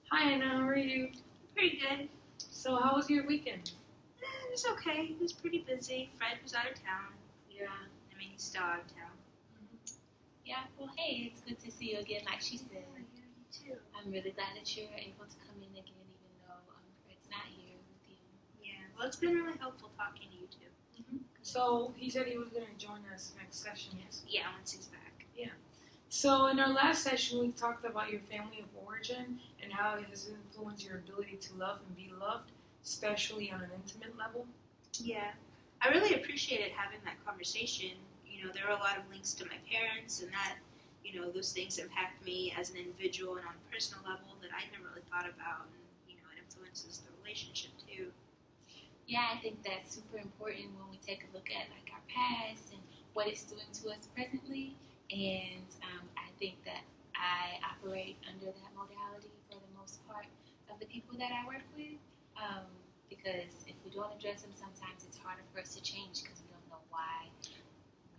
Hi Anna, how are you? Pretty good. So how was your weekend? It was okay. It was pretty busy. Fred was out of town. Yeah. I mean, he's still out of town. Yeah, well, hey, it's good to see you again, like she said. Yeah, you too. I'm really glad that you're able to come in again, even though Fred's not here with you. Yeah, well, it's been really helpful talking to you too. So he said he was going to join us next session. Yes. Yeah, once he's back. So in our last session, we talked about your family of origin and how it has influenced your ability to love and be loved, especially on an intimate level. Yeah, I really appreciated having that conversation. You know, there were a lot of links to my parents, and that, those things impact me as an individual and on a personal level that I never really thought about. And, it influences the relationship too. Yeah, I think that's super important when we take a look at like our past and what it's doing to us presently. And I think that I operate under that modality for the most part of the people that I work with. Because if we don't address them, sometimes it's harder for us to change because we don't know why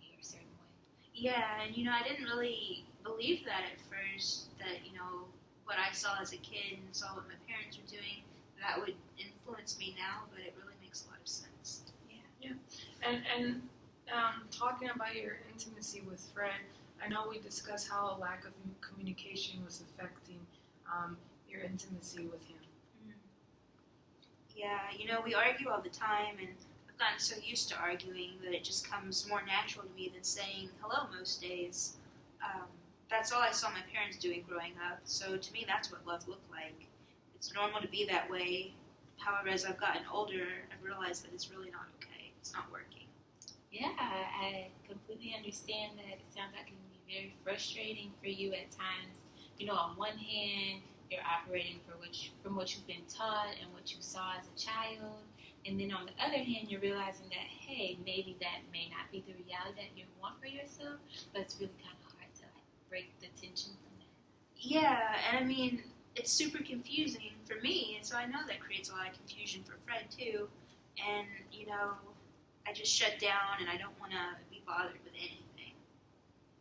we are a certain way. Yeah, and I didn't really believe that at first, that, what I saw as a kid and saw what my parents were doing, that would influence me now, but it really makes a lot of sense. Yeah. And talking about your intimacy with Fred, I know we discussed how a lack of communication was affecting your intimacy with him. Yeah, we argue all the time, and I've gotten so used to arguing that it just comes more natural to me than saying hello most days. That's all I saw my parents doing growing up, so to me that's what love looked like. It's normal to be that way. However, as I've gotten older, I've realized that it's really not okay. It's not working. Yeah, I completely understand that. It sounds like it can be very frustrating for you at times. On one hand, you're operating from what you've been taught and what you saw as a child. And then on the other hand, you're realizing that, hey, maybe that may not be the reality that you want for yourself, but it's really kind of hard to break the tension from that. Yeah, and I mean, it's super confusing for me, and so I know that creates a lot of confusion for Fred too. And, I just shut down and I don't want to be bothered with anything.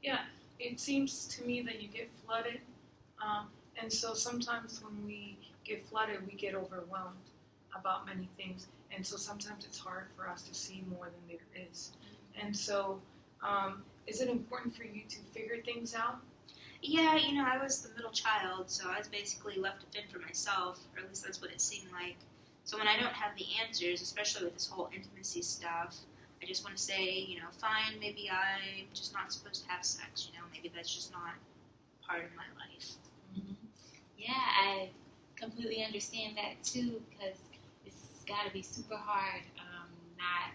Yeah, it seems to me that you get flooded. And so sometimes when we get flooded, we get overwhelmed about many things. And so sometimes it's hard for us to see more than there is. And so is it important for you to figure things out? Yeah, I was the middle child, so I was basically left to fend for myself, or at least that's what it seemed like. So when I don't have the answers, especially with this whole intimacy stuff, I just want to say, fine, maybe I'm just not supposed to have sex, maybe that's just not part of my life. Yeah, I completely understand that too, because it's got to be super hard not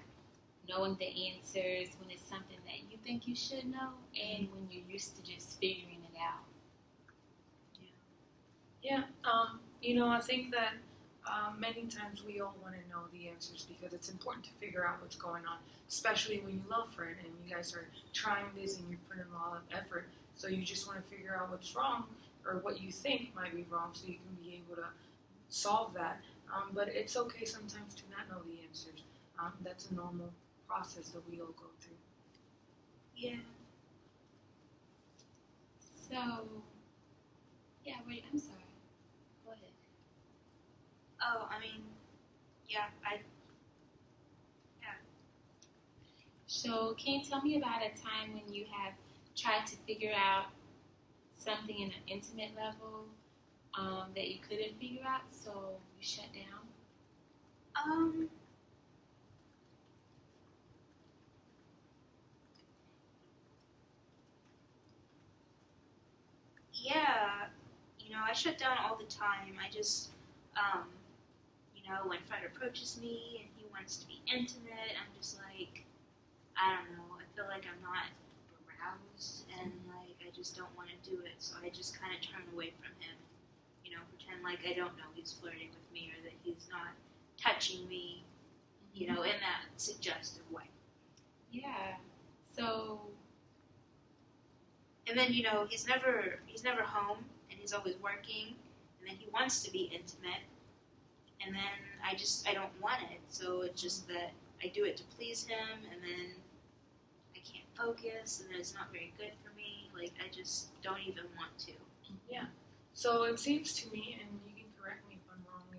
knowing the answers when it's something that you think you should know and when you're used to just figuring it out. Yeah, I think that many times we all want to know the answers because it's important to figure out what's going on, especially when you love Fred and you guys are trying this and you're putting a lot of effort. So you just want to figure out what's wrong or what you think might be wrong so you can be able to solve that. But it's okay sometimes to not know the answers. That's a normal process that we all go through. Yeah. So, yeah, wait, I'm sorry. Go ahead. Oh, I mean, yeah. So, can you tell me about a time when you have tried to figure out something in an intimate level that you couldn't figure out, so you shut down? Yeah, I shut down all the time. I just, when Fred approaches me and he wants to be intimate, I'm just like, I don't know, I feel like I'm not aroused and like I just don't want to do it, so I just kind of turn away from him, pretend like I don't know he's flirting with me or that he's not touching me, in that suggestive way. Yeah. So. And then he's never home and he's always working, and then he wants to be intimate, and then I don't want it, so it's just that I do it to please him, and then I can't focus, and then it's not very good for me. Like, I just don't even want to. Yeah. So it seems to me, and you can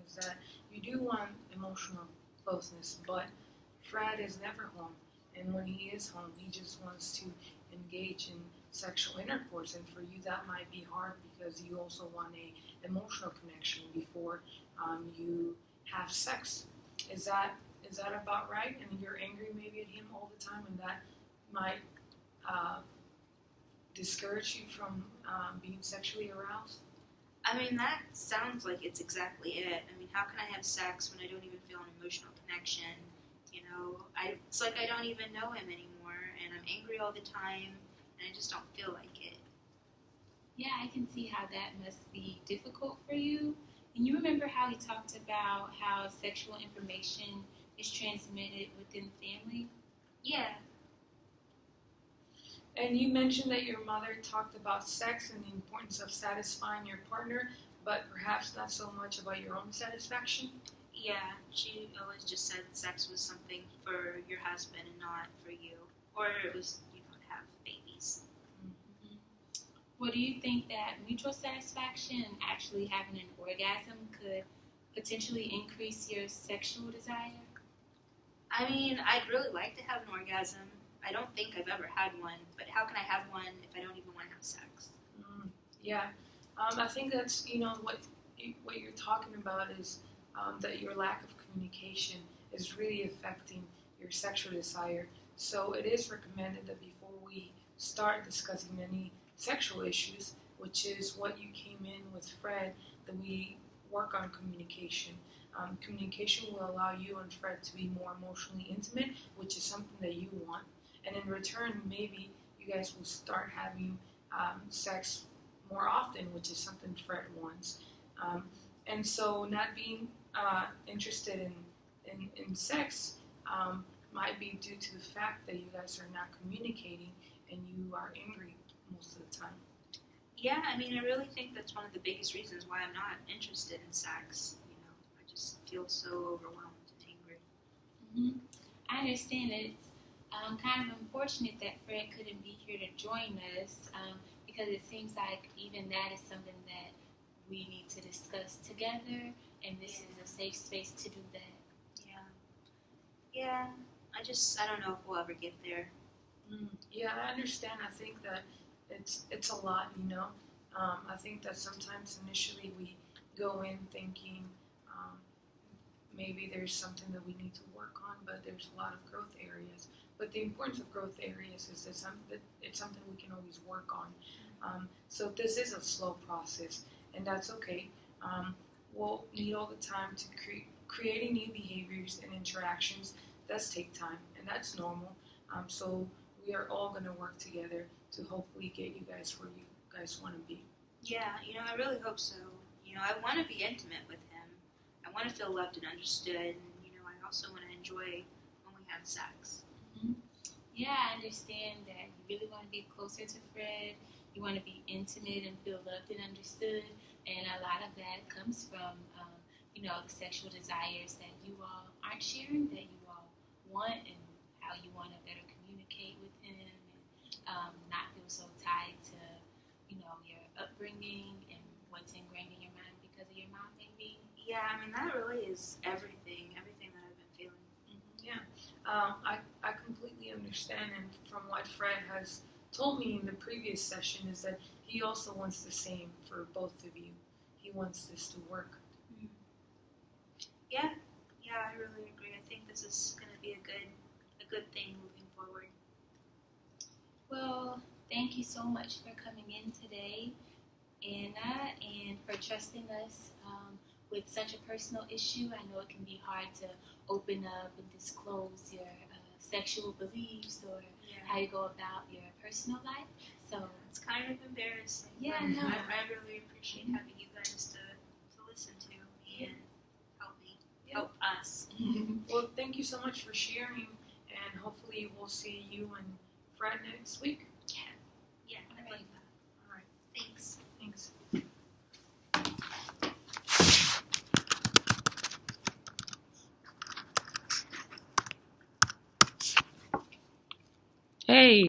is that you do want emotional closeness, but Fred is never home. And when he is home, he just wants to engage in sexual intercourse. And for you, that might be hard because you also want a emotional connection before you have sex. Is that about right? And you're angry maybe at him all the time, and that might discourage you from being sexually aroused? I mean, that sounds like it's exactly it. I mean, how can I have sex when I don't even feel an emotional connection? You know, it's like I don't even know him anymore, and I'm angry all the time, and I just don't feel like it. Yeah, I can see how that must be difficult for you. And you remember how he talked about how sexual information is transmitted within the family? Yeah. And you mentioned that your mother talked about sex and the importance of satisfying your partner, but perhaps not so much about your own satisfaction? Yeah, she always just said sex was something for your husband and not for you. Or it was, you know, to have babies. Mm-hmm. Well, do you think that mutual satisfaction and actually having an orgasm could potentially increase your sexual desire? I mean, I'd really like to have an orgasm. I don't think I've ever had one, but how can I have one if I don't even want to have sex? Yeah, I think that's what you're talking about is that your lack of communication is really affecting your sexual desire. So it is recommended that before we start discussing any sexual issues, which is what you came in with Fred, that we work on communication. Communication will allow you and Fred to be more emotionally intimate, which is something that you want. And in return, maybe you guys will start having sex more often, which is something Fred wants. And so not being interested in sex might be due to the fact that you guys are not communicating and you are angry most of the time. Yeah, I mean, I really think that's one of the biggest reasons why I'm not interested in sex. You know, I just feel so overwhelmed and angry. Mm-hmm. I understand it. It's kind of unfortunate that Fred couldn't be here to join us because it seems like even that is something that we need to discuss together, and this is a safe space to do that. Yeah. I don't know if we'll ever get there. Yeah, I understand. I think that it's a lot, I think that sometimes initially we go in thinking maybe there's something that we need to work on, but there's a lot of growth areas. But the importance of growth areas is that it's something we can always work on. So this is a slow process, and that's okay. We'll need all the time to creating new behaviors and interactions does take time, and that's normal. So we are all going to work together to hopefully get you guys where you guys want to be. Yeah, I really hope so. I want to be intimate with him. I want to feel loved and understood, and, I also want to enjoy when we have sex. Mm-hmm. Yeah, I understand that you really want to be closer to Fred. You want to be intimate and feel loved and understood, and a lot of that comes from, the sexual desires that you all aren't sharing, that you all want, and how you want to better communicate with him, and not feel so tied to, your upbringing and what's ingrained in your mind because of your mom, maybe. Yeah, I mean, that really is everything that I've been feeling. Mm-hmm. Yeah, I completely understand, and from what Fred has told me in the previous session is that he also wants the same for both of you. He wants this to work. Mm-hmm. Yeah, I really agree. I think this is going to be a good thing moving forward. Well, thank you so much for coming in today, Anna, and for trusting us with such a personal issue. I know it can be hard to open up and disclose your sexual beliefs or how you go about your personal life. So it's kind of embarrassing. Yeah, no. no. I really appreciate having you guys to listen to me and help us. Well, thank you so much for sharing, and hopefully we'll see you and Fred next week.